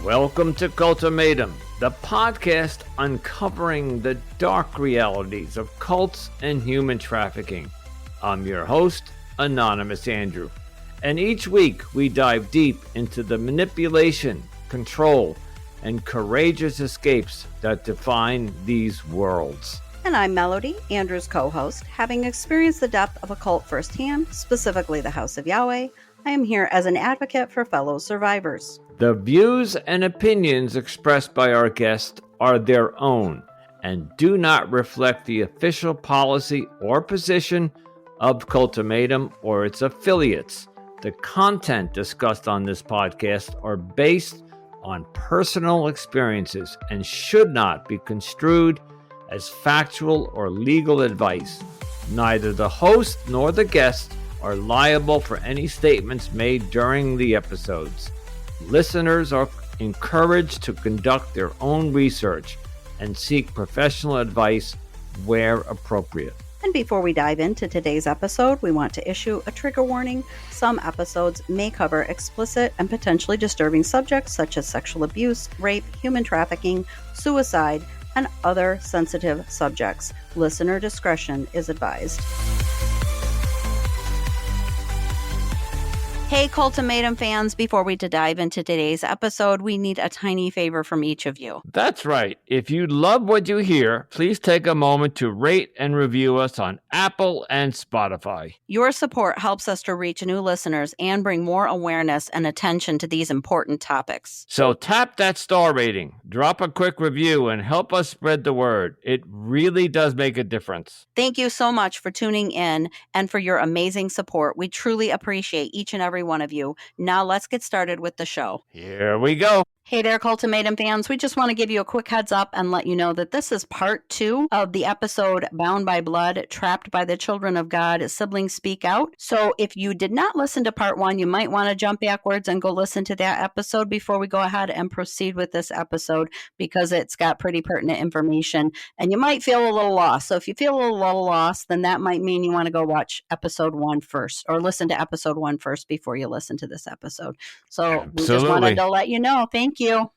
Welcome to Cultimatum, the podcast uncovering the dark realities of cults and human trafficking. I'm your host, Anonymous Andrew, and each week we dive deep into the manipulation, control, and courageous escapes that define these worlds. And I'm Melody, Andrew's co-host. Having experienced the depth of a cult firsthand, specifically the House of Yahweh, I am here as an advocate for fellow survivors. The views and opinions expressed by our guests are their own and do not reflect the official policy or position of Cultimatum or its affiliates. The content discussed on this podcast are based on personal experiences and should not be construed as factual or legal advice. Neither the host nor the guest are liable for any statements made during the episodes. Listeners are encouraged to conduct their own research and seek professional advice where appropriate. And before we dive into today's episode, we want to issue a trigger warning. Some episodes may cover explicit and potentially disturbing subjects such as sexual abuse, rape, human trafficking, suicide, and other sensitive subjects. Listener discretion is advised. Hey, Cultimatum fans, before we dive into today's episode, we need a tiny favor from each of you. That's right. If you love what you hear, please take a moment to rate and review us on Apple and Spotify. Your support helps us to reach new listeners and bring more awareness and attention to these important topics. So tap that star rating, drop a quick review, and help us spread the word. It really does make a difference. Thank you so much for tuning in and for your amazing support. We truly appreciate each and every one of you. Now let's get started with the show. Here we go. Hey there, Cultimatum fans. We just want to give you a quick heads up and let you know that this is part 2 of the episode Bound by Blood, Trapped by the Children of God, Siblings Speak Out. So if you did not listen to part 1, you might want to jump backwards and go listen to that episode before we go ahead and proceed with this episode, because it's got pretty pertinent information and you might feel a little lost. So if you feel a little lost, then that might mean you want to go watch episode 1 first, or listen to episode 1 first before you listen to this episode. So we just wanted to let you know. Thank you.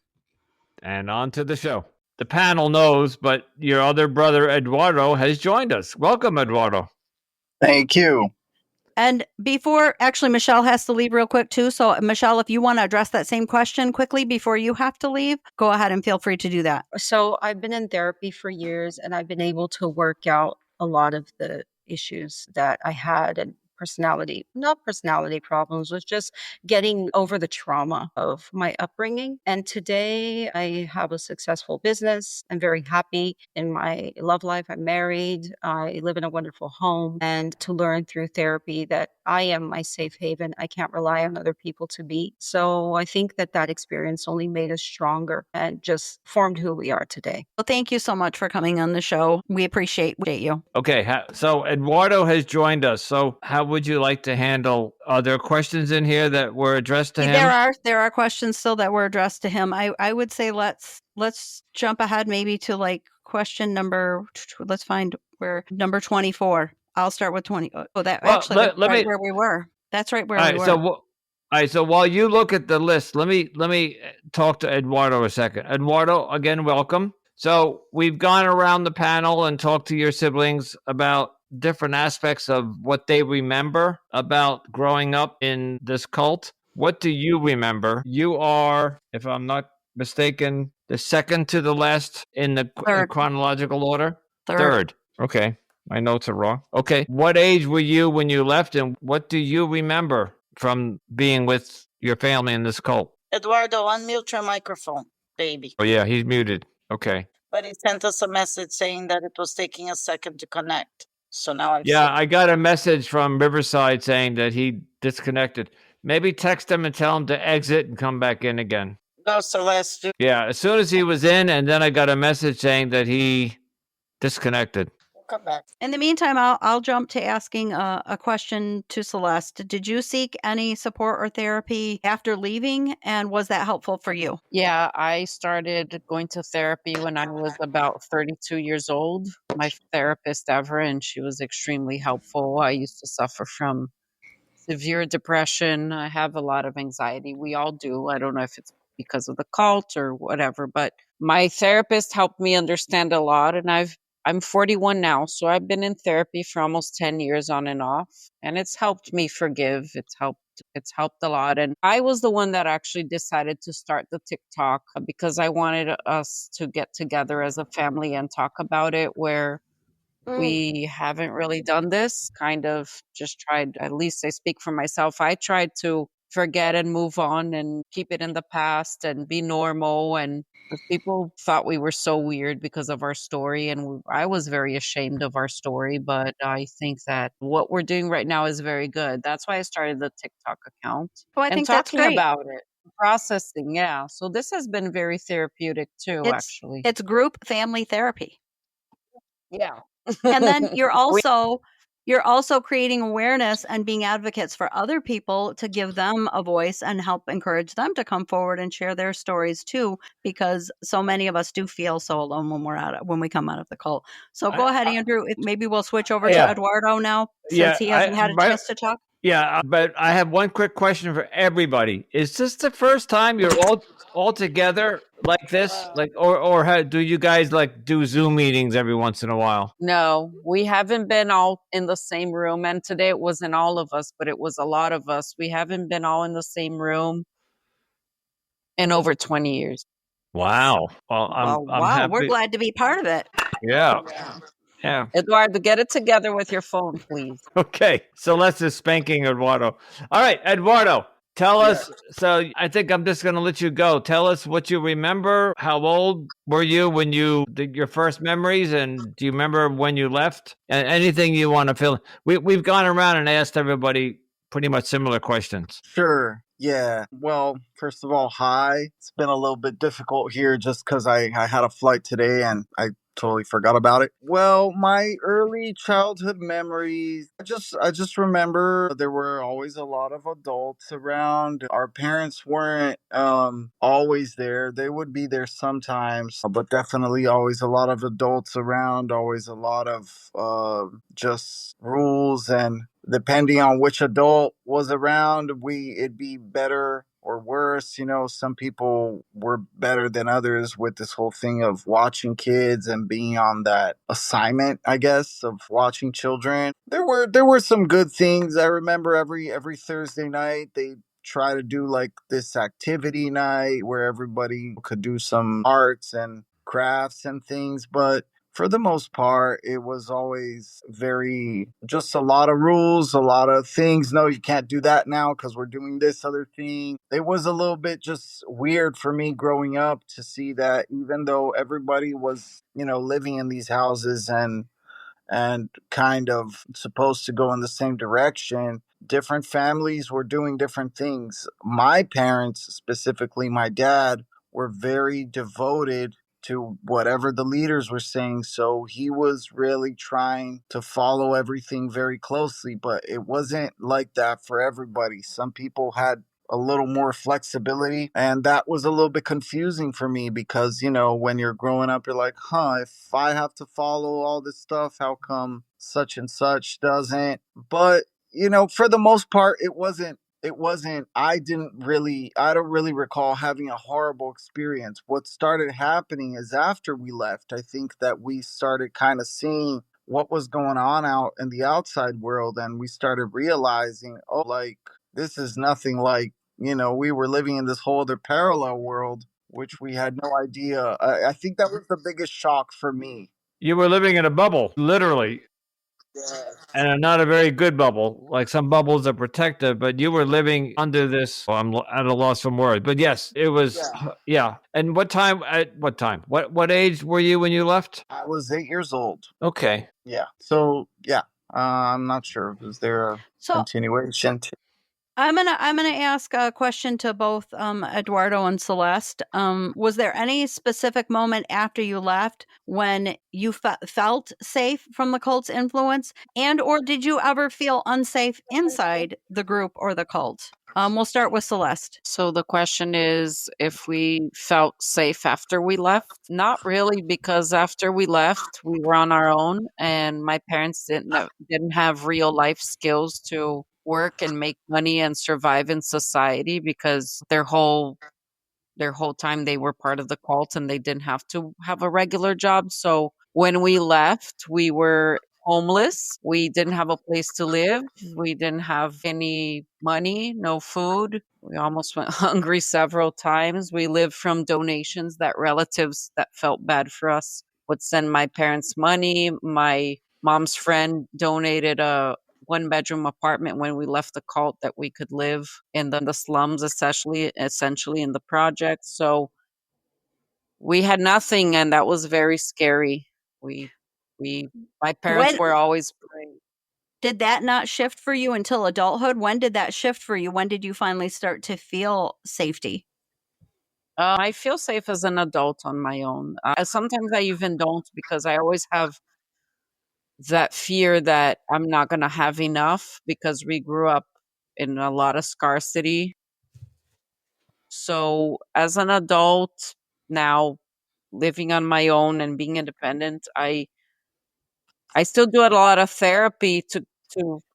And on to the show. The panel knows, but your other brother, Eduardo, has joined us. Welcome, Eduardo. Thank you. And before, actually, Michelle has to leave real quick, too. So, Michelle, if you want to address that same question quickly before you have to leave, go ahead and feel free to do that. So I've been in therapy for years, and I've been able to work out a lot of the issues that I had, and not personality problems, was just getting over the trauma of my upbringing. And today I have a successful business. I'm very happy in my love life. I'm married. I live in a wonderful home. And to learn through therapy that I am my safe haven. I can't rely on other people to be. So I think that experience only made us stronger and just formed who we are today. Well, thank you so much for coming on the show. We appreciate you. Okay, so Eduardo has joined us. So how would you like to handle? Are there questions in here that were addressed to him? There are questions still that were addressed to him. I would say let's jump ahead maybe to like question number. Let's find where number 24. I'll start with 20. Oh, that where we were. That's right where we were. All right. So while you look at the list, let me talk to Eduardo a second. Eduardo, again, welcome. So we've gone around the panel and talked to your siblings about different aspects of what they remember about growing up in this cult. What do you remember? You are, if I'm not mistaken, the second to the last in the chronological order? Third. Okay. My notes are wrong. Okay. What age were you when you left, and what do you remember from being with your family in this cult? Eduardo, unmute your microphone, baby. Oh, yeah, he's muted. Okay. But he sent us a message saying that it was taking a second to connect. So now I'm I got a message from Riverside saying that he disconnected. Maybe text him and tell him to exit and come back in again. Go, Celeste. Yeah, as soon as he was in, and then I got a message saying that he disconnected. Come back. In the meantime, I'll jump to asking a question to Celeste. Did you seek any support or therapy after leaving, and was that helpful for you? Yeah, I started going to therapy when I was about 32 years old. My therapist ever, and she was extremely helpful. I used to suffer from severe depression. I have a lot of anxiety. We all do. I don't know if it's because of the cult or whatever. But my therapist helped me understand a lot, and I'm 41 now, so I've been in therapy for almost 10 years on and off, and it's helped me forgive. It's helped a lot. And I was the one that actually decided to start the TikTok because I wanted us to get together as a family and talk about it, where we haven't really done this, kind of just tried, at least I speak for myself. I tried to forget and move on and keep it in the past and be normal. And 'cause people thought we were so weird because of our story. And I was very ashamed of our story. But I think that what we're doing right now is very good. That's why I started the TikTok account Oh, I and think that's talking great. about it, processing. Yeah. So this has been very therapeutic too, It's actually. it's group family therapy. Yeah. And then you're We also creating awareness and being advocates for other people to give them a voice and help encourage them to come forward and share their stories too, because so many of us do feel so alone when we come out of the cult. So go ahead, Andrew. Maybe we'll switch over to Yeah, Eduardo now, since yeah, he hasn't had a chance to talk. but I have one quick question for everybody. Is this the first time you're all together like this? Like, do you guys like do Zoom meetings every once in a while? No, we haven't been all in the same room, and today it wasn't all of us, but it was a lot of us. We haven't been all in the same room in over 20 years. Wow. Well, Well, I'm wow, we're happy. glad to be part of it. Yeah, yeah. Eduardo, get it together with your phone, please. Okay, Celeste is spanking Eduardo. All right, Eduardo, tell us. So I think I'm just going to let you go. Tell us what you remember. How old were you when you did your first memories, and do you remember when you left? And anything you want to fill. We've gone around and asked everybody pretty much similar questions. Sure. Yeah. Well, first of all, hi. It's been a little bit difficult here just because I had a flight today and I totally forgot about it. Well, my early childhood memories, I just remember there were always a lot of adults around. Our parents weren't always there. They would be there sometimes, but definitely always a lot of adults around, always a lot of just rules, and depending on which adult was around, it'd be better or worse. Some people were better than others with this whole thing of watching kids and being on that assignment, I guess, of watching children. There were some good things. I remember every Thursday night they try to do like this activity night where everybody could do some arts and crafts and things, but for the most part, it was always very, just a lot of rules, a lot of things. No, you can't do that now because we're doing this other thing. It was a little bit just weird for me growing up to see that even though everybody was, living in these houses and kind of supposed to go in the same direction, different families were doing different things. My parents, specifically my dad, were very devoted to whatever the leaders were saying. So he was really trying to follow everything very closely, but it wasn't like that for everybody. Some people had a little more flexibility, and that was a little bit confusing for me because when you're growing up you're like, if I have to follow all this stuff, how come such and such doesn't? But for the most part, it wasn't I don't really recall having a horrible experience. What started happening is after we left, I think that we started kind of seeing what was going on out in the outside world, and we started realizing, oh, like, this is nothing like, we were living in this whole other parallel world, which we had no idea. I think that was the biggest shock for me. You were living in a bubble, literally, and not a very good bubble. Like some bubbles are protective, but you were living under this. Well, I'm at a loss for words, but yes, it was. Yeah. And what time? At what time? What age were you when you left? I was 8 years old. Okay. Yeah. So, yeah. I'm not sure. Was there a So continuation? I'm gonna ask a question to both Eduardo and Celeste. Was there any specific moment after you left when you felt safe from the cult's influence, and or did you ever feel unsafe inside the group or the cult? We'll start with Celeste. So the question is if we felt safe after we left. Not really, because after we left, we were on our own, and my parents didn't have real life skills to work and make money and survive in society because their whole their whole time they were part of the cult and they didn't have to have a regular job. So when we left, we were homeless. We didn't have a place to live. We didn't have any money, no food. We almost went hungry several times. We lived from donations that relatives that felt bad for us would send my parents money. My mom's friend donated a one-bedroom apartment when we left the cult that we could live in the slums, essentially in the project. So we had nothing, and that was very scary. We we my parents When were always praying. did that not shift for you until adulthood? When did that shift for you? When did you finally start to feel safety? I feel safe as an adult on my own. Sometimes I even don't because I always have that fear that I'm not gonna have enough because we grew up in a lot of scarcity. So as an adult now, living on my own and being independent, I still do a lot of therapy to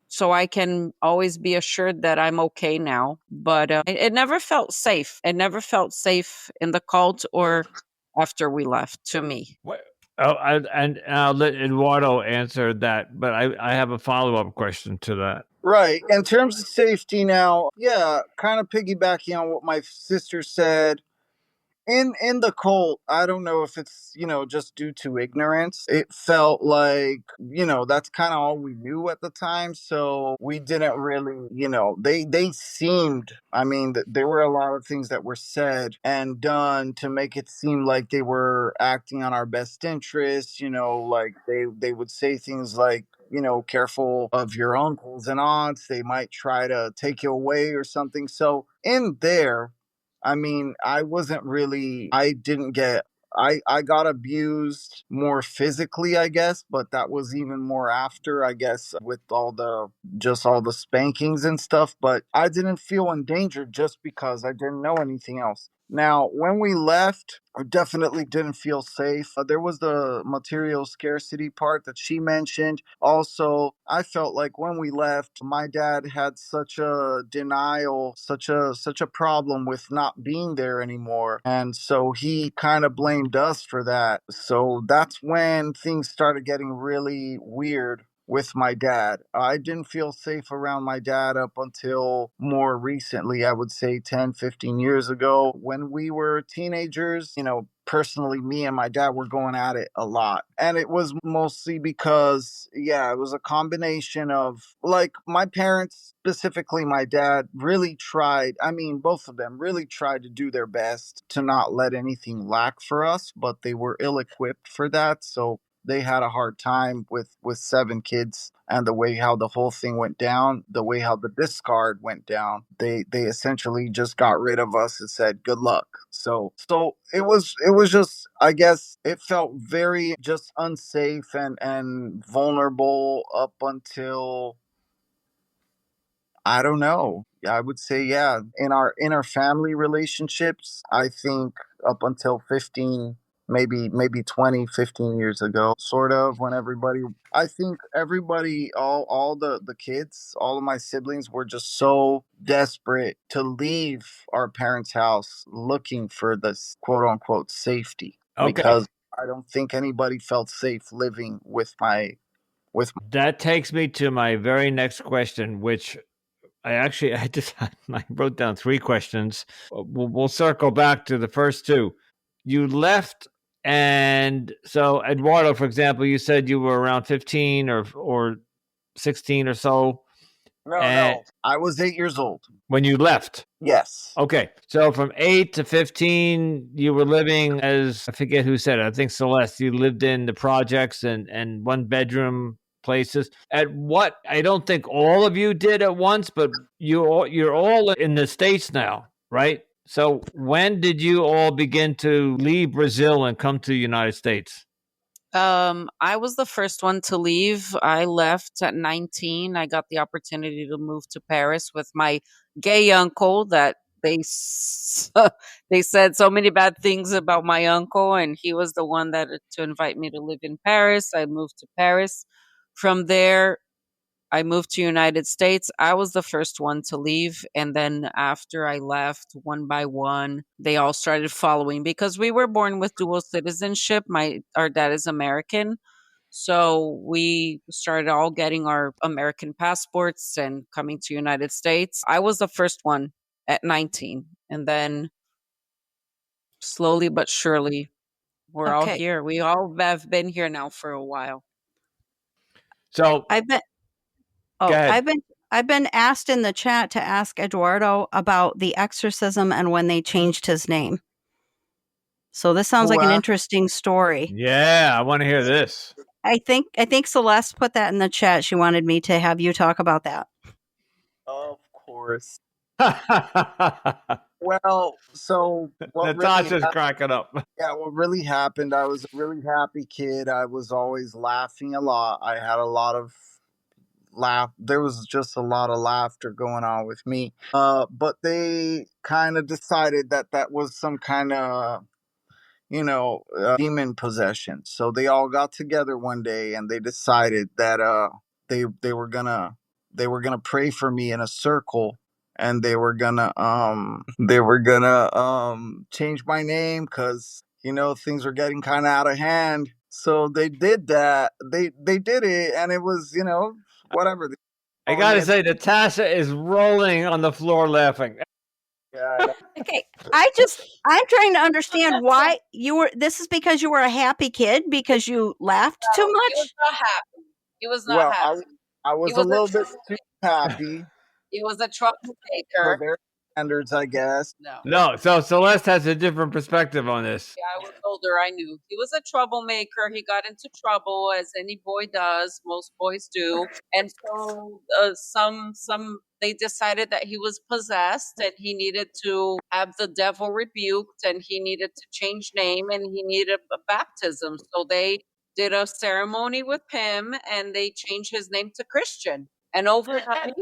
so I can always be assured that I'm okay now. But it never felt safe. It never felt safe in the cult or after we left. To me, What? Oh, and I'll let Eduardo answer that, but I have a follow up question to that. Right. In terms of safety now, yeah, kind of piggybacking on what my sister said, in the cult, I don't know if it's, just due to ignorance. It felt like, that's kind of all we knew at the time, so we didn't really, they seemed, I mean, there were a lot of things that were said and done to make it seem like they were acting on our best interests, like they would say things like, careful of your uncles and aunts, they might try to take you away or something. So in there, I mean, I didn't get, I got abused more physically, I guess, but that was even more after, I guess, with all the spankings and stuff. But I didn't feel endangered just because I didn't know anything else. Now, when we left, I definitely didn't feel safe. There was the material scarcity part that she mentioned. Also, I felt like when we left, my dad had such a denial, such a problem with not being there anymore, and so he kind of blamed us for that. So that's when things started getting really weird with my dad. I didn't feel safe around my dad up until more recently, I would say 10, 15 years ago. When we were teenagers, personally, me and my dad were going at it a lot. And it was mostly because, yeah, it was a combination of like my parents, specifically my dad, really tried. I mean, both of them really tried to do their best to not let anything lack for us, but they were ill equipped for that. So they had a hard time with 7 kids, and the way how the whole thing went down, the way how the discard went down, they essentially just got rid of us and said good luck. So it was just, I guess it felt very just unsafe and vulnerable up until, I don't know. I would say, yeah, in our family relationships, I think up until 15, maybe 20, 15 years ago, sort of, when everybody, I think everybody, all the kids, all of my siblings were just so desperate to leave our parents' house looking for this quote unquote safety, Okay. because I don't think anybody felt safe living with. That takes me to my very next question, which I just I wrote down 3 questions. We'll circle back to the first two. You left, and so Eduardo, for example, you said you were around 15 or 16 or so, No, and no. I was 8 years old. when you left. Yes. Okay, so from 8 to 15, you were living as I forget who said it. I think Celeste. You lived in the projects and one bedroom places. At what I don't think all of you did at once, but you're all in the States now, right? So when did you all begin to leave Brazil and come to the United States? I was the first one to leave. I left at 19. I got the opportunity to move to Paris with my gay uncle that they said so many bad things about my uncle, and he was the one that to invite me to live in Paris. I moved to Paris. From there, I moved to United States. I was the first one to leave. And then after I left, one by one, they all started following because we were born with dual citizenship. Our dad is American. So we started all getting our American passports and coming to United States. I was the first one at 19. And then slowly but surely, we're all Okay. here. We all have been here now for a while. So I've been go ahead. I've been asked in the chat to ask Eduardo about the exorcism and when they changed his name. So this sounds like an interesting story. Yeah, I want to hear this. I think Celeste put that in the chat. She wanted me to have you talk about that. Of course. Well, so what Natasha's cracking up. what really happened, I was a really happy kid. I was always laughing a lot. I had a lot of there was just a lot of laughter going on with me. But they kind of decided that that was some kind of demon possession. So they all got together one day and they decided that they were gonna pray for me in a circle, and they were gonna change my name because things were getting kind of out of hand. So they did that. They did it, and it was whatever. I gotta say, Natasha is rolling on the floor laughing. Yeah. Okay, I'm trying to understand why this is because you were a happy kid because you laughed too much? He was not happy. He was not happy. I was a little bit too happy He was a for troublemaker. their standards, I guess. No, so Celeste has a different perspective on this. Yeah, I was older. I knew he was a troublemaker. He got into trouble, as any boy does. Most boys do. And so they decided that he was possessed and he needed to have the devil rebuked, and he needed to change name, and he needed a baptism. So they did a ceremony with him, and they changed his name to Christian. And overnight,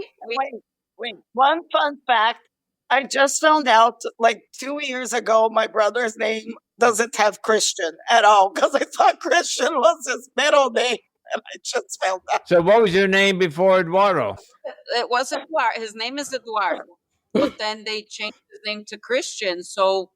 Wait. One fun fact. I just found out like 2 years ago, my brother's name doesn't have Christian at all because I thought Christian was his middle name. And I just found out. So what was your name before Eduardo? it was Eduardo. His name is Eduardo. But then they changed his name to Christian. So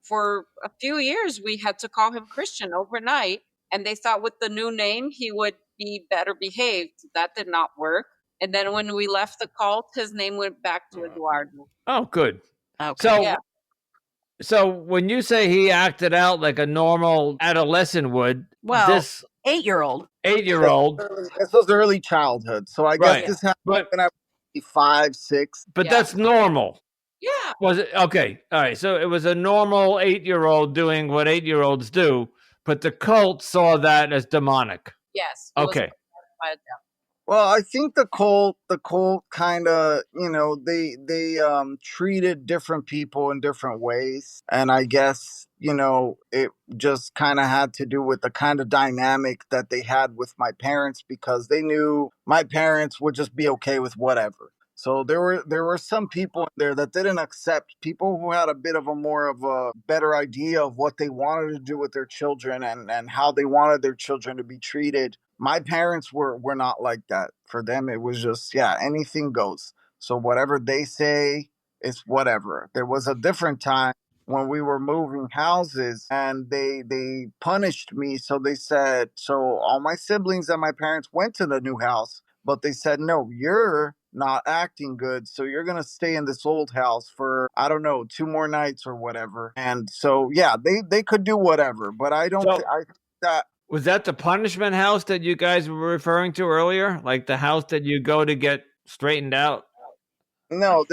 for a few years, we had to call him Christian overnight. And they thought with the new name, he would be better behaved. That did not work. And then when we left the cult, his name went back to Eduardo. Oh, good. Okay. So when you say he acted out like a normal adolescent would, Well, this 8-year-old. This was early childhood, so I guess this happened when I was 5, 6. But that's normal. Yeah. Was it? Okay. All right. So it was a normal 8-year-old doing what 8-year-olds do, but the cult saw that as demonic. Yes. Okay. Well, I think the cult kind of, they treated different people in different ways. And I guess, it just kind of had to do with the kind of dynamic that they had with my parents, because they knew my parents would just be okay with whatever. So there were some people in there that didn't accept people who had a bit of a better idea of what they wanted to do with their children and how they wanted their children to be treated. My parents were not like that. For them, it was just, anything goes. So whatever they say, it's whatever. There was a different time when we were moving houses and they punished me. So they said, so all my siblings and my parents went to the new house, but they said, no, you're not acting good. So you're going to stay in this old house for, I don't know, 2 more nights or whatever. And so, they could do whatever, but I don't think that. Was that the punishment house that you guys were referring to earlier? Like the house that you go to get straightened out? No,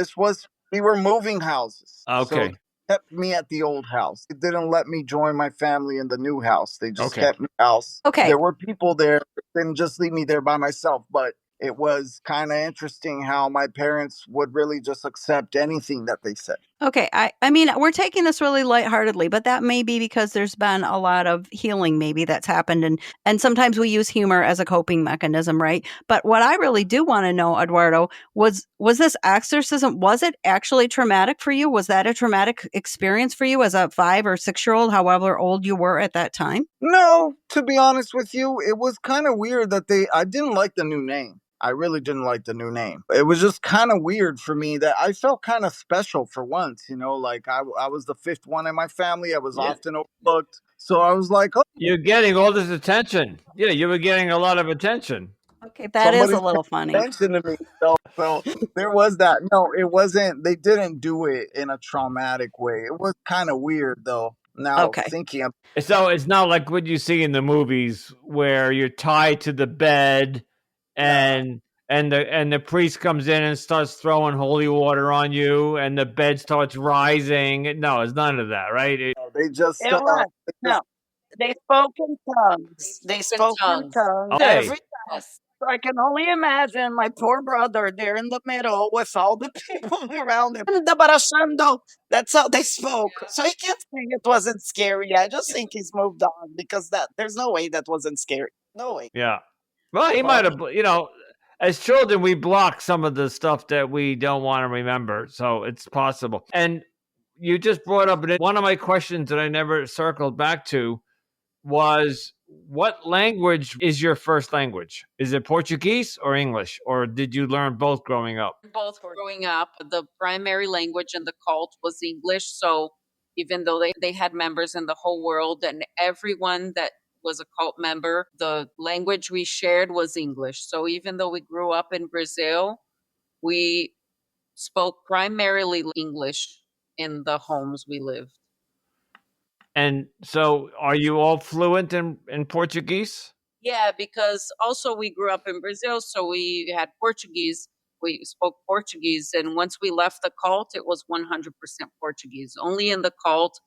we were moving houses. Okay. So they kept me at the old house. They didn't let me join my family in the new house. They just kept me house. Okay. There were people there. They didn't just leave me there by myself, but it was kind of interesting how my parents would really just accept anything that they said. Okay. I mean, we're taking this really lightheartedly, but that may be because there's been a lot of healing maybe that's happened. And sometimes we use humor as a coping mechanism, right? But what I really do want to know, Eduardo, was this exorcism, was it actually traumatic for you? Was that a traumatic experience for you as a 5 or 6-year-old, however old you were at that time? No, to be honest with you, it was kind of weird that I didn't like the new name. I really didn't like the new name. It was just kind of weird for me that I felt kind of special for once, like I was the fifth one in my family. I was Yeah. often overlooked. So I was like, oh, You're getting all this attention. Yeah, you were getting a lot of attention. Okay, that is a somebody's little paying funny. attention to me. So there was that. No, it wasn't. They didn't do it in a traumatic way. It was kind of weird, though. Now Okay. thinking of So it's not like what you see in the movies where you're tied to the bed yeah, and the priest comes in and starts throwing holy water on you and the bed starts rising. No, it's none of that, right? they just It was. they No, just they spoke in tongues. They spoke in tongues Okay. every time. So I can only imagine my poor brother there in the middle with all the people around him. The barashando. That's how they spoke. So he can't say it wasn't scary. I just think he's moved on because there's no way that wasn't scary. No way. Yeah. Well, he might have, as children, we block some of the stuff that we don't want to remember. So it's possible. And you just brought up one of my questions that I never circled back to was what language is your first language? Is it Portuguese or English? Or did you learn both growing up? Both growing up, the primary language in the cult was English. So even though they had members in the whole world and everyone that was a cult member, the language we shared was English. So even though we grew up in Brazil, we spoke primarily English in the homes we lived. And so are you all fluent in Portuguese? Yeah, because also we grew up in Brazil, so we had Portuguese. We spoke Portuguese, and once we left the cult, it was 100% Portuguese. Only in the cult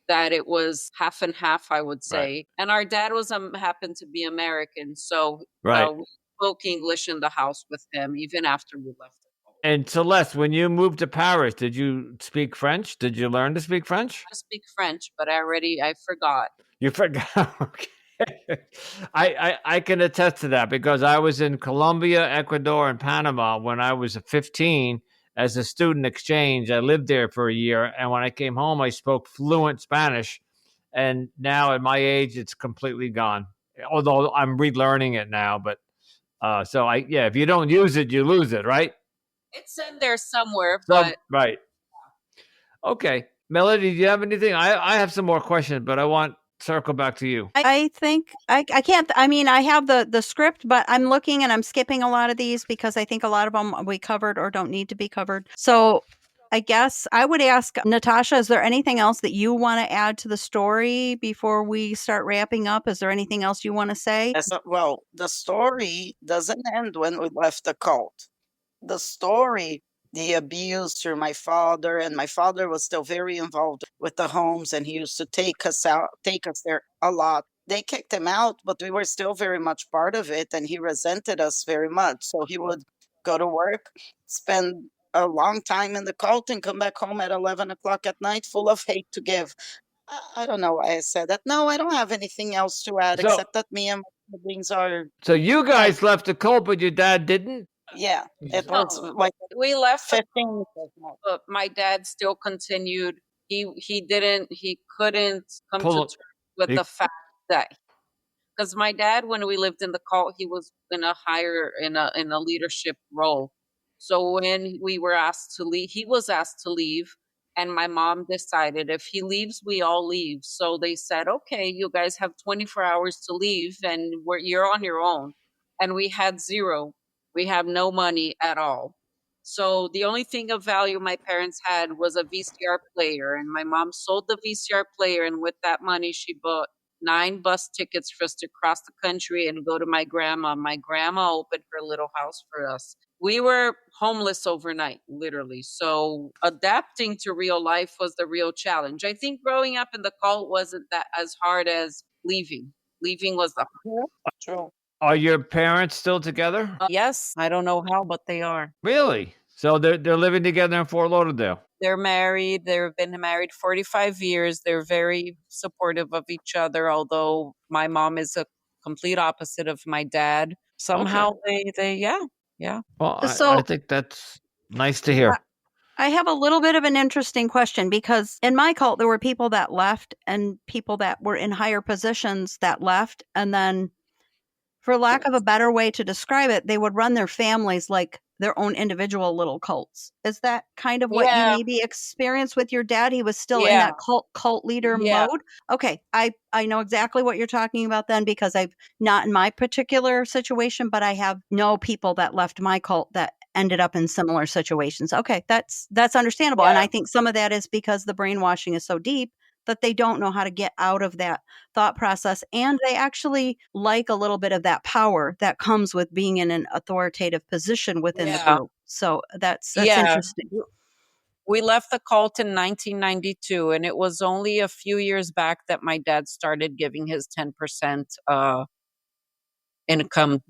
that it was half and half, I would Right. say. And our dad was happened to be American, so Right. we spoke English in the house with him even after we left the cult. And Celeste, when you moved to Paris, did you speak French? Did you learn to speak French? I speak French, but I forgot. You forgot. Okay. I can attest to that because I was in Colombia, Ecuador, and Panama when I was 15 as a student exchange. I lived there for a year, and when I came home, I spoke fluent Spanish. And now at my age, it's completely gone. Although I'm relearning it now, but so if you don't use it, you lose it, right? It's in there somewhere, but Right. Okay, Melody, do you have anything? I have some more questions, but I want circle back to you. I think I can't. I mean, I have the script, but I'm looking and I'm skipping a lot of these because I think a lot of them we covered or don't need to be covered. So I guess I would ask Natasha, is there anything else that you want to add to the story before we start wrapping up? Is there anything else you want to say? Well, the story doesn't end when we left the cult. The story, the abuse through my father, and my father was still very involved with the homes, and he used to take us there a lot. They kicked him out, but we were still very much part of it, and he resented us very much. So he would go to work, spend a long time in the cult, and come back home at 11 o'clock at night full of hate to give. I don't know why I said that. No, I don't have anything else to add So- except that me and my siblings are, So you guys left the cult, but your dad didn't? yeah, it No. was like we left the 15 years now. but my dad still continued. He couldn't come Pull to it- terms with he- the fact that because my dad, when we lived in the cult, he was in a leadership role. So when we were asked to leave, he was asked to leave, and my mom decided if he leaves, we all leave. So they said, "Okay, you guys have 24 hours to leave, and you're on your own." And we had zero. We have no money at all. So the only thing of value my parents had was a VCR player, and my mom sold the VCR player, and with that money, she bought 9 bus tickets for us to cross the country and go to my grandma. My grandma opened her little house for us. We were homeless overnight, literally. So adapting to real life was the real challenge. I think growing up in the cult wasn't that as hard as leaving. Leaving was the True. Are your parents still together? yes. I don't know how, but they are. Really? So they're living together in Fort Lauderdale. They're married. They've been married 45 years. They're very supportive of each other, although my mom is a complete opposite of my dad. Somehow yeah. Well, So- I think that's nice to hear. I have a little bit of an interesting question because in my cult, there were people that left and people that were in higher positions that left. And then for lack of a better way to describe it, they would run their families like their own individual little cults. Is that kind of what you Yeah, maybe experienced with your dad? He was still in yeah, that cult leader yeah, mode. Okay, I know exactly what you're talking about then, because I've not in my particular situation, but I have know people that left my cult that ended up in similar situations. Okay, that's understandable. And yeah, I think some of that is because the brainwashing is so deep that they don't know how to get out of that thought process, and they actually like a little bit of that power that comes with being in an authoritative position within the yeah, group. So that's yeah. interesting. We left the cult in 1992, and it was only a few years back that my dad started giving his 10% income,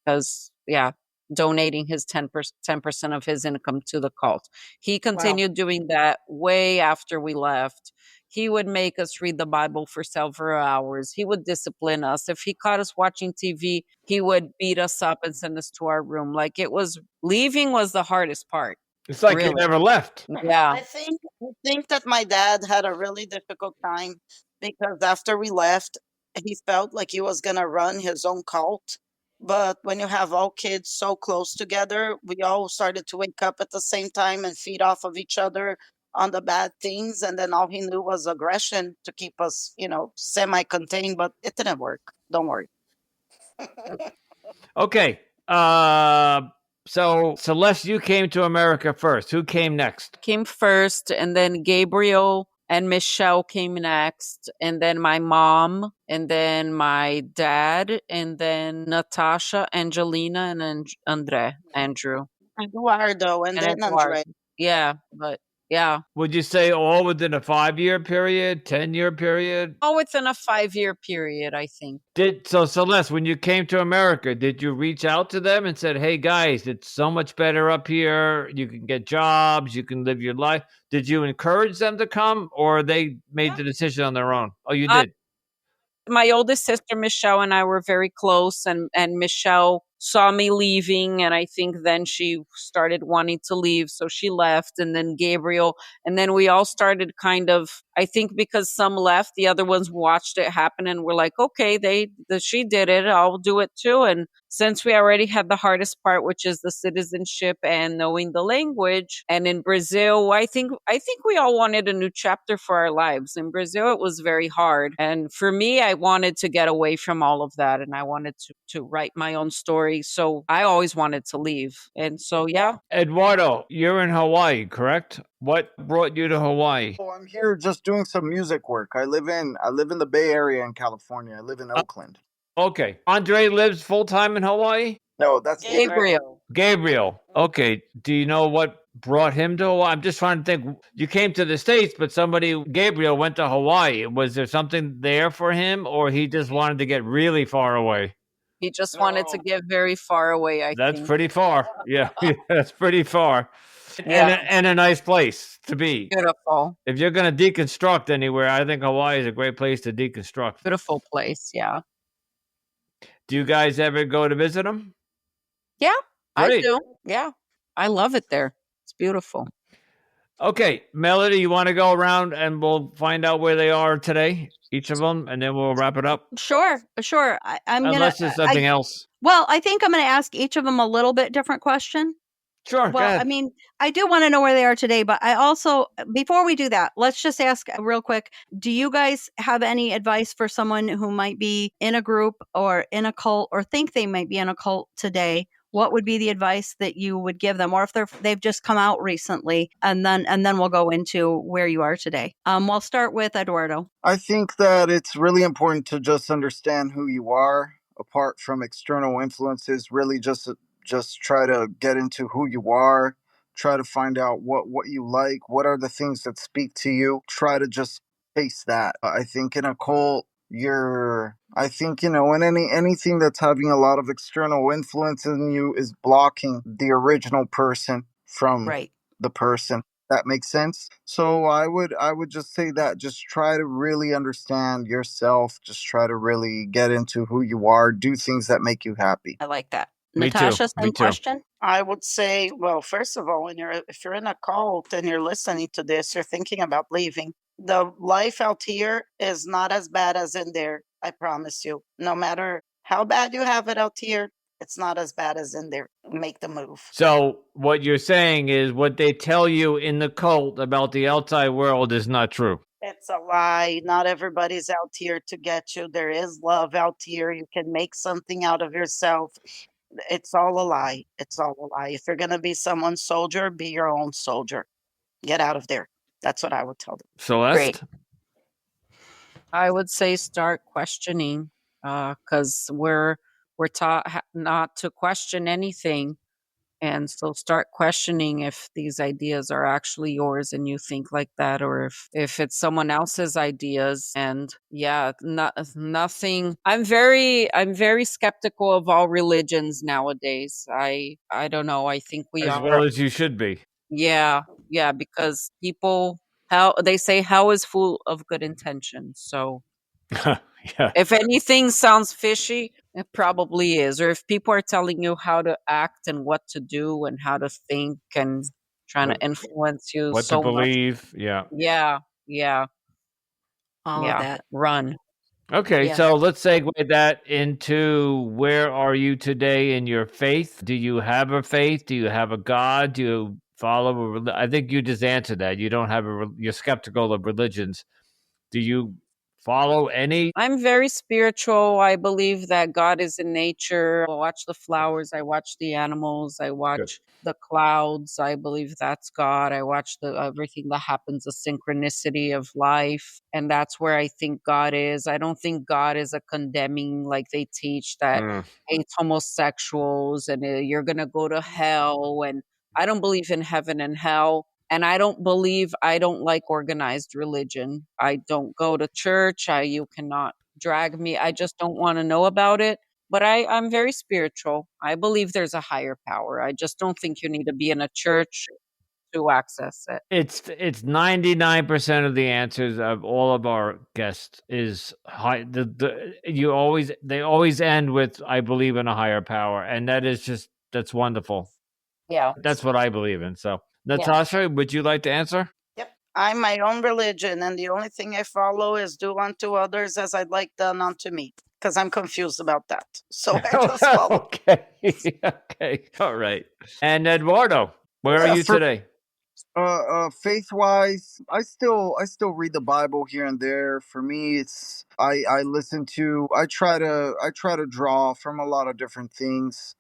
because, yeah, donating his 10% of his income to the cult. He Wow. continued doing that way after we left. He would make us read the Bible for several hours. He would discipline us. If he caught us watching TV, he would beat us up and send us to our room. Like, it was leaving was the hardest part, It's like you really. never left. Yeah. I think that my dad had a really difficult time because after we left, he felt like he was gonna run his own cult. But when you have all kids so close together, we all started to wake up at the same time and feed off of each other on the bad things. And then all he knew was aggression to keep us, semi-contained. But it didn't work. Don't worry. Okay. So Celeste, you came to America first. Who came next? Came first, and then Gabriel and Michelle came next, and then my mom, and then my dad, and then Natasha, Angelina, and then Andrew, Eduardo and and then Eduardo. Andre. Yeah, but yeah, Would you say all within a 5-year period, 10-year period? all within a 5-year period, I think. So Celeste, when you came to America, did you reach out to them and said, "Hey guys, it's so much better up here. You can get jobs, you can live your life." Did you encourage them to come, or they made the decision on their own? Oh, you Uh, did. my oldest sister Michelle and I were very close, and Michelle saw me leaving, and I think then she started wanting to leave, so she left, and then Gabriel, and then we all started kind of, I think because some left, the other ones watched it happen and were like, okay, she did it, I'll do it too. And since we already had the hardest part, which is the citizenship and knowing the language, and in Brazil, I think we all wanted a new chapter for our lives. In Brazil, it was very hard, and for me, I wanted to get away from all of that, and I wanted to write my own story. So I always wanted to leave, and so yeah. Eduardo, you're in Hawaii, correct? What brought you to Hawaii? Oh, I'm here just doing some music work. I live in the Bay Area in California. I live in Uh, Oakland. okay. Andre lives full time in Hawaii? No, that's Gabriel. Gabriel. Gabriel. Okay. Do you know what brought him to Hawaii? I'm just trying to think. You came to the States, but Gabriel went to Hawaii. Was there something there for him, or he just wanted to get really far away? He just wanted to get very far away, I That's think. pretty far. Yeah, that's pretty far. Yeah, And a nice place to be. beautiful, If you're going to deconstruct anywhere, I think Hawaii is a great place to deconstruct. beautiful place. Yeah, Do you guys ever go to visit him? yeah, I Great. do. Yeah, I love it there. It's beautiful. Okay, Melody, you want to go around and we'll find out where they are today, each of them, and then we'll wrap it up? Sure. I'm gonna. Unless there's something else. Well, I think I'm gonna ask each of them a little bit different question. Sure, go Well, I ahead. mean, I do want to know where they are today, but I also, before we do that, let's just ask real quick, do you guys have any advice for someone who might be in a group or in a cult or think they might be in a cult today? What would be the advice that you would give them? Or if they've just come out recently, and then we'll go into where you are today. We'll start with Eduardo. I think that it's really important to just understand who you are apart from external influences. Really just try to get into who you are, try to find out what you like, what are the things that speak to you. Try to just face that. I think in a cult I think in anything that's having a lot of external influence in you is blocking the original person from Right. the person. That makes sense. So I would just say that just try to really understand yourself, just try to really get into who you are, do things that make you happy. I like that. Me too. Natasha, Me same too. question? I would say, well, first of all, if you're in a cult and you're listening to this, you're thinking about leaving. The life out here is not as bad as in there. I promise you. No matter How bad you have it out here? It's not as bad as in there. Make the move. So what you're saying is what they tell you in the cult about the outside world is not true. It's a lie. Not everybody's out here to get you. There is love out here. You can make something out of yourself. It's all a lie. It's all a lie. If you're going to be someone's soldier, be your own soldier. Get out of there. That's what I would tell them. Celeste? I would say start questioning, because we're taught not to question anything. And so start questioning if these ideas are actually yours and you think like that, or if it's someone else's ideas. And yeah, nothing. I'm very skeptical of all religions nowadays. I don't know. I think we As are. well as you should be. Yeah, because people, how they say, hell is full of good intentions. So Yeah. if anything sounds fishy, it probably is. Or if people are telling you how to act and what to do and how to think and trying to influence you What to so much. believe. Yeah. Yeah. All of that. Run. Okay, Yeah. so let's segue that into where are you today in your faith? Do you have a faith? Do you have a God? Do you follow I think you just answered that. You don't have you're skeptical of religions. Do you follow any? I'm very spiritual. I believe that God is in nature. I watch the flowers, I watch the animals, I watch the clouds. I believe that's God. I watch everything that happens, the synchronicity of life, and that's where I think God is. I don't think God is a condemning, like they teach, that hates homosexuals and you're going to go to hell. And I don't believe in heaven and hell. And I don't like organized religion. I don't go to church. You cannot drag me. I just don't want to know about it. But I'm very spiritual. I believe there's a higher power. I just don't think you need to be in a church to access it. It's 99% of the answers of all of our guests is high. They always end with I believe in a higher power, and that's wonderful. Yeah. That's what I believe in. So, Natasha, would you like to answer? Yep. I'm my own religion, and the only thing I follow is do unto others as I'd like done unto me, because I'm confused about that. So I just follow. Okay. Okay. All right. And Eduardo, where are you today? Faith wise, I still read the Bible here and there. For me, it's I listen to I try to draw from a lot of different things.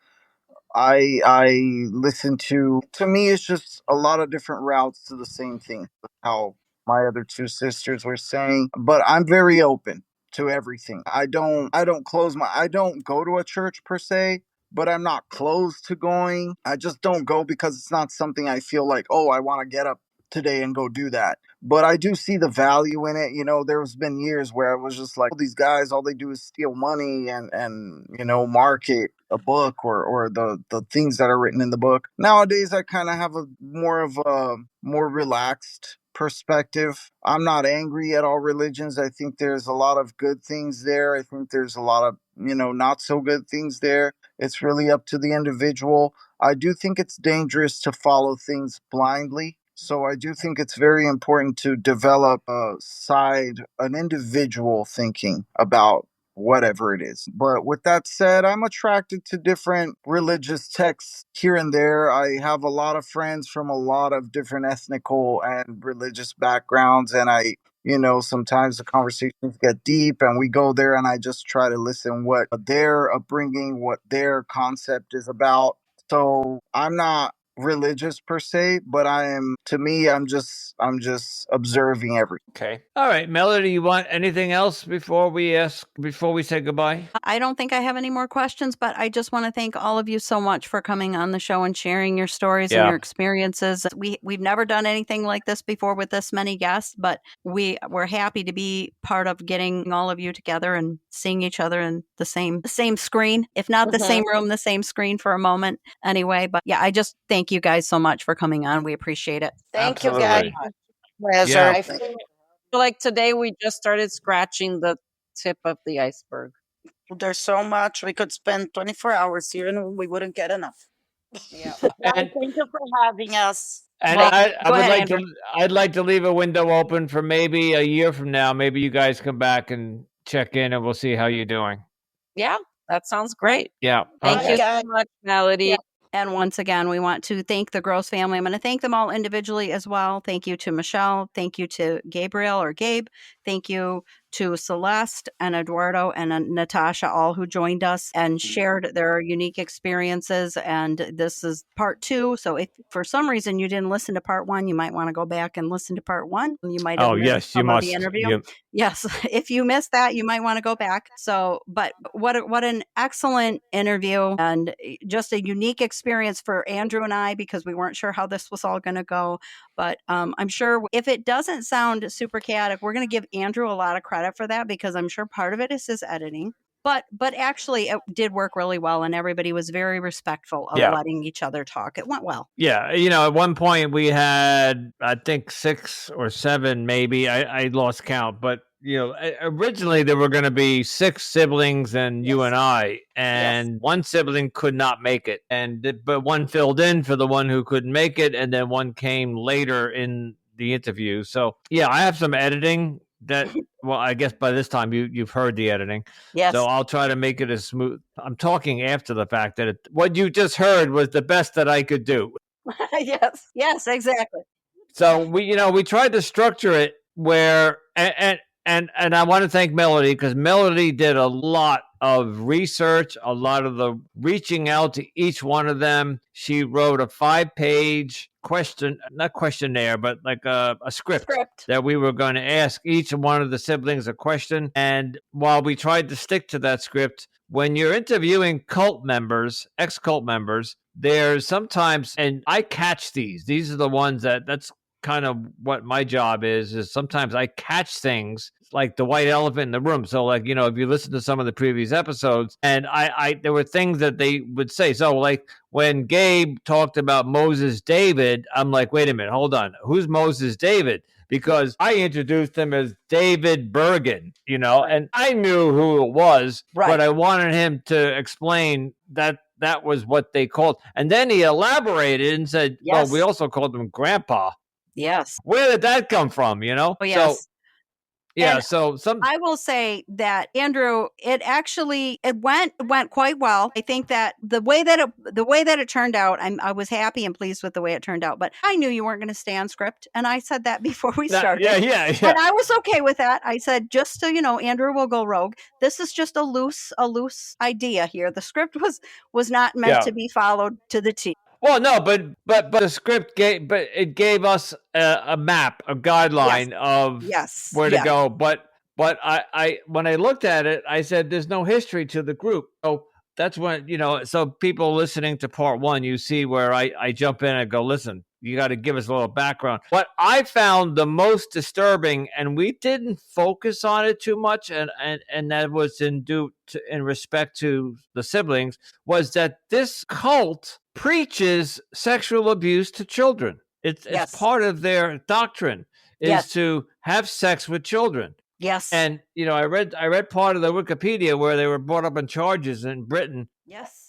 I listen to me it's just a lot of different routes to the same thing. How my other two sisters were saying, but I'm very open to everything. I don't close my I don't go to a church per se, but I'm not closed to going. I just don't go because it's not something I feel like, "Oh, I want to get up today and go do that." But I do see the value in it. There's been years where I was just like, these guys, all they do is steal money and market a book or the things that are written in the book. Nowadays, I kind of have a more relaxed perspective. I'm not angry at all religions. I think there's a lot of good things there. I think there's a lot of, not so good things there. It's really up to the individual. I do think it's dangerous to follow things blindly. So I do think it's very important to develop an individual thinking about whatever it is. But with that said, I'm attracted to different religious texts here and there. I have a lot of friends from a lot of different ethnical and religious backgrounds, and sometimes the conversations get deep and we go there and I just try to listen what their upbringing, what their concept is about. So I'm not religious per se, but I'm just observing everything. Okay. All right, Melody, you want anything else before we say goodbye? I don't think I have any more questions, but I just want to thank all of you so much for coming on the show and sharing your stories and your experiences. We've never done anything like this before with this many guests, but we're happy to be part of getting all of you together and seeing each other in the same screen, if not the same room, the same screen for a moment anyway. But yeah, I just thank you guys so much for coming on. We appreciate it. Thank you, guys. Absolutely. Pleasure. Yeah. I feel like today we just started scratching the tip of the iceberg. There's so much. We could spend 24 hours here and we wouldn't get enough. Yeah. And, Thank you for having us. and Well, I go would ahead, like Andrew. I'd like to leave a window open for maybe a year from now. Maybe you guys come back and check in and we'll see how you're doing. Yeah. That sounds great. Yeah. Thank Okay. you guys. so much, Melody. Yeah. And once again, we want to thank the Gross family. I'm going to thank them all individually as well. Thank you to Michelle. Thank you to Gabriel or Gabe. Thank you to Celeste and Eduardo and Natasha, all who joined us and shared their unique experiences. And this is part 2. So if for some reason you didn't listen to part 1, you might want to go back and listen to part 1. You might have Oh, missed yes, you some of the must. interview. Yes, if you missed that, you might want to go back. So, but what an excellent interview and just a unique experience for Andrew and I, because we weren't sure how this was all going to go. But I'm sure if it doesn't sound super chaotic, we're going to give Andrew a lot of credit for that, because I'm sure part of it is his editing. But actually, it did work really well, and everybody was very respectful of letting each other talk. It went well. Yeah, at one point we had, I think, 6 or 7, maybe. I lost count, but originally there were going to be 6 siblings and you and I, and one sibling could not make it, but one filled in for the one who couldn't make it, and then one came later in the interview. So yeah, I have some editing that. Well, I guess by this time you've heard the editing. Yes. So I'll try to make it as smooth. I'm talking after the fact that what you just heard was the best that I could do. Yes, exactly. So we tried to structure it where and I want to thank Melody, because Melody did a lot of research, a lot of the reaching out to each one of them. She wrote a 5-page not questionnaire, but like a script that we were going to ask each one of the siblings a question. And while we tried to stick to that script, when you're interviewing ex-cult members, there's sometimes, and I catch these are the ones that's kind of what my job is sometimes I catch things like the white elephant in the room. So like, if you listen to some of the previous episodes, and I there were things that they would say. So like when Gabe talked about Moses David, I'm like, wait a minute, hold on. Who's Moses David? Because I introduced him as David Bergen, and I knew who it was, but I wanted him to explain that was what they called. And then he elaborated and said, well, we also called him Grandpa. Yes. Where did that come from, Oh, yes. So, yeah, and I will say that, Andrew, it went quite well. I think that the way that it turned out, I was happy and pleased with the way it turned out. But I knew you weren't going to stay on script, and I said that before we started. Yeah. And I was okay with that. I said, just so you know, Andrew will go rogue. This is just a loose idea here. The script was not meant to be followed to the T. Well, no, but the script gave us a map, a guideline of where to go. But I when I looked at it, I said, "There's no history to the group." So that's when So people listening to part 1, you see where I jump in and go, "Listen, you got to give us a little background." What I found the most disturbing, and we didn't focus on it too much, and that was in respect to the siblings, was that this cult preaches sexual abuse to children. It's part of their doctrine is to have sex with children. Yes. And I read part of the Wikipedia where they were brought up on charges in Britain. Yes.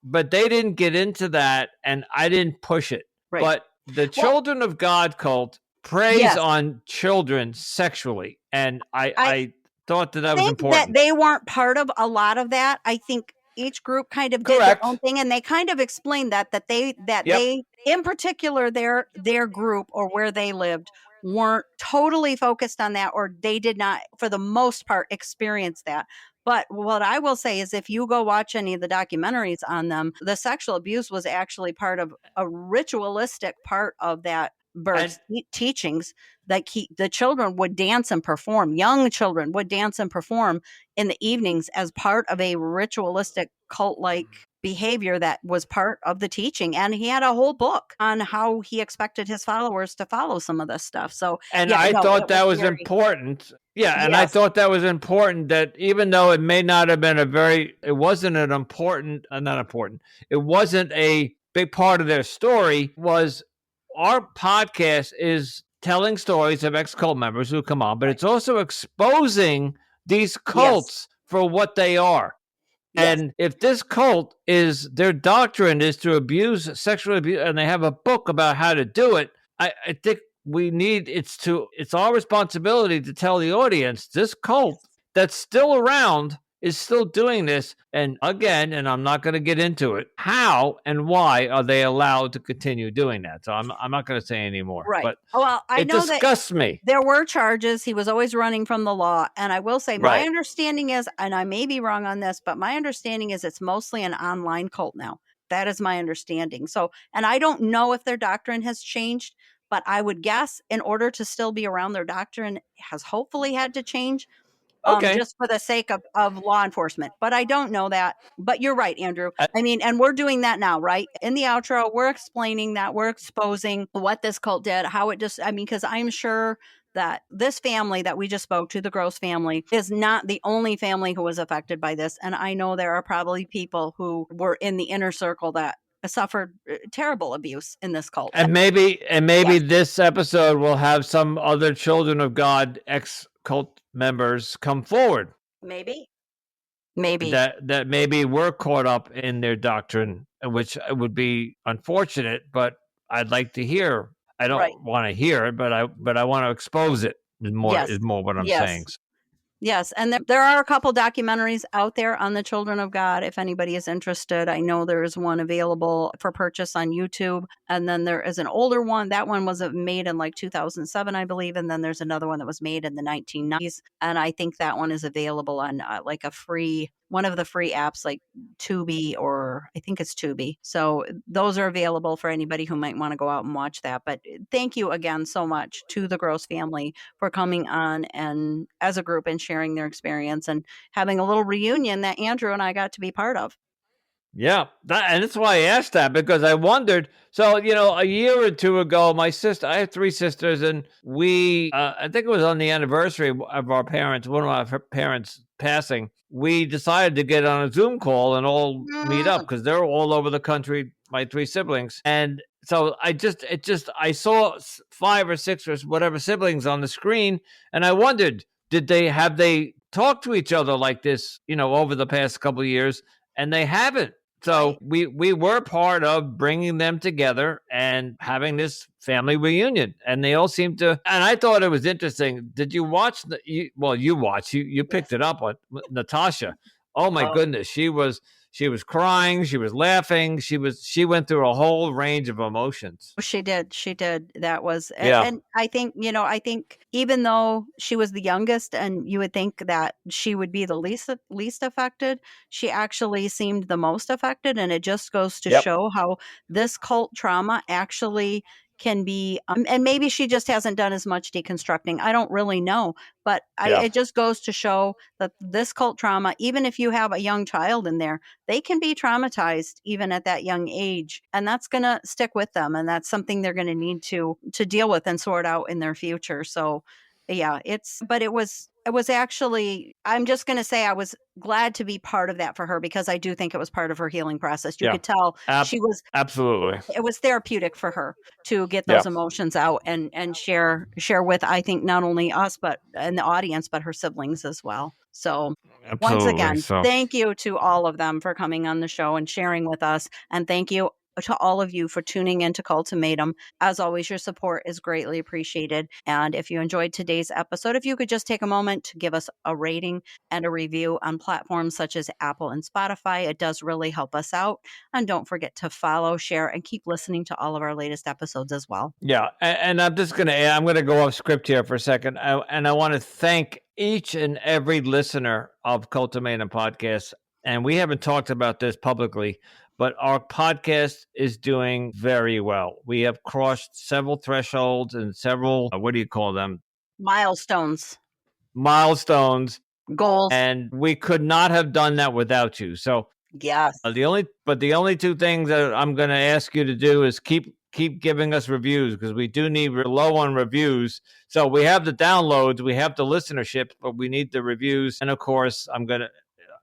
But they didn't get into that, and I didn't push it. Right. But the Children of God cult preys on children sexually, and I thought that was important. That they weren't part of a lot of that. I think each group kind of did their own thing, and they kind of explained that they in particular their group or where they lived weren't totally focused on that, or they did not for the most part experience that. But what I will say is, if you go watch any of the documentaries on them, the sexual abuse was actually part of a ritualistic part of that birth teachings. That the children would dance and perform. Young children would dance and perform in the evenings as part of a ritualistic cult-like behavior that was part of the teaching. And he had a whole book on how he expected his followers to follow some of this stuff. So, I thought that was important. Yeah, and I thought that was important, that even though it may not have been it wasn't an important, not important, it wasn't a big part of their story, was our podcast is telling stories of ex-cult members who come on, but it's also exposing these cults for what they are. Yes. And if this cult their doctrine is to sexually abuse, and they have a book about how to do it, I think it's our responsibility to tell the audience this cult that's still around is still doing this. And again, and I'm not going to get into it, how and why are they allowed to continue doing that? So I'm not going to say anymore. Right. But Well, I it know that disgusts me. there were charges. He was always running from the law. And I will say, my Right. understanding is, and I may be wrong on this, but my understanding is it's mostly an online cult now. That is my understanding. So, and I don't know if their doctrine has changed, but I would guess in order to still be around, their doctrine has hopefully had to change. Okay. Just for the sake of law enforcement. But I don't know that. But you're right, Andrew. I- I mean, and we're doing that now, right? In the outro, we're explaining that, we're exposing what this cult did, how it just, I mean, because I'm sure that this family that we just spoke to, the Gross family, is not the only family who was affected by this. And I know there are probably people who were in the inner circle that suffered terrible abuse in this cult. And maybe Yes. this episode will have some other children of God ex-cult members come forward Maybe. that maybe were caught up in their doctrine, which would be unfortunate, but I'd like to hear. I don't Right. want to hear it, but I want to expose it. Yes. Is more what I'm Yes. saying. Yes, and there are a couple documentaries out there on the children of God if anybody is interested. I know there is one available for purchase on YouTube, and then there is an older one. That one was made in like 2007, I believe, and then there's another one that was made in the 1990s, and I think that one is available on like a free one of the free apps like Tubi, or I think it's Tubi. So those are available for anybody who might want to go out and watch that. But thank you again so much to the Gross family for coming on and as a group and sharing their experience and having a little reunion that Andrew and I got to be part of. Yeah, and that's why I asked that, because I wondered. So, a year or two ago, my sister, I have 3 sisters, and we, I think it was on the anniversary of our parents, one of our parents passing, we decided to get on a Zoom call and all meet up because they're all over the country, my 3 siblings. And so I saw 5 or 6 or whatever siblings on the screen, and I wondered, have they talked to each other like this, over the past couple of years? And they haven't. So we were part of bringing them together and having this family reunion, and they all seem to. And I thought it was interesting. Did you watch? You watched. You picked it up on Natasha. Oh my goodness, she was crying. She was laughing. She went through a whole range of emotions. She did. That was, Yeah. and I think, even though she was the youngest and you would think that she would be the least affected, she actually seemed the most affected. And it just goes to show how this cult trauma actually can be, and maybe she just hasn't done as much deconstructing. I don't really know, but it just goes to show that this cult trauma, even if you have a young child in there, they can be traumatized even at that young age, and that's going to stick with them, and that's something they're going to need to deal with and sort out in their future. So yeah, it was actually, I'm just going to say I was glad to be part of that for her, because I do think it was part of her healing process. You could tell she was absolutely. It was therapeutic for her to get those emotions out and share with, I think, not only us but and the audience, but her siblings as well. So once again, thank you to all of them for coming on the show and sharing with us, and thank you to all of you for tuning in to Cultimatum. As always, your support is greatly appreciated. And if you enjoyed today's episode, if you could just take a moment to give us a rating and a review on platforms such as Apple and Spotify, it does really help us out. And don't forget to follow, share, and keep listening to all of our latest episodes as well. Yeah, and I'm just going to go off script here for a second. I want to thank each and every listener of Cultimatum Podcast. And we haven't talked about this publicly, but our podcast is doing very well. We have crossed several thresholds and several, what do you call them? Milestones. Goals. And we could not have done that without you. So yes. The only 2 things that I'm going to ask you to do is keep giving us reviews, because we do need low on reviews. So we have the downloads, we have the listenership, but we need the reviews. And of course,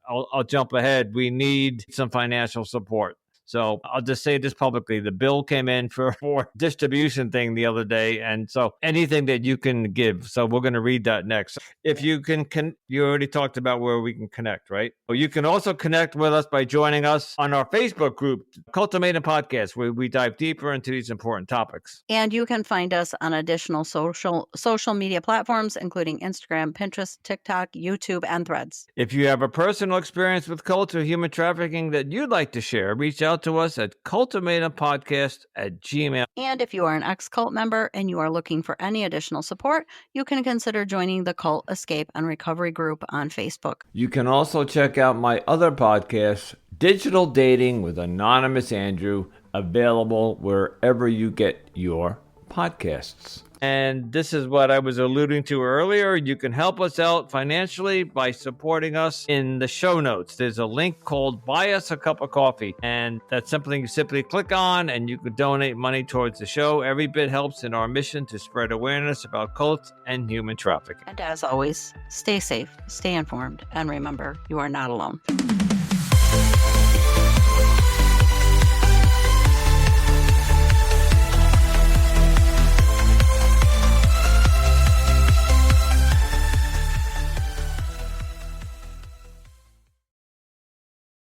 I'll jump ahead. We need some financial support. So I'll just say this publicly. The bill came in for distribution thing the other day. And so anything that you can give. So we're going to read that next. If you can you already talked about where we can connect, right? You can also connect with us by joining us on our Facebook group, Cultivating Podcast, where we dive deeper into these important topics. And you can find us on additional social media platforms, including Instagram, Pinterest, TikTok, YouTube, and Threads. If you have a personal experience with cult or human trafficking that you'd like to share, reach out to us at cultivatingpodcast@gmail. And if you are an ex-cult member and you are looking for any additional support, you can consider joining the Cult Escape and Recovery group on Facebook. You can also check out my other podcast, Digital Dating with Anonymous Andrew, available wherever you get your podcasts. And this is what I was alluding to earlier. You can help us out financially by supporting us in the show notes. There's a link called Buy Us a Cup of Coffee, and that's something you simply click on and you can donate money towards the show. Every bit helps in our mission to spread awareness about cults and human trafficking. And as always, stay safe, stay informed, and remember, you are not alone.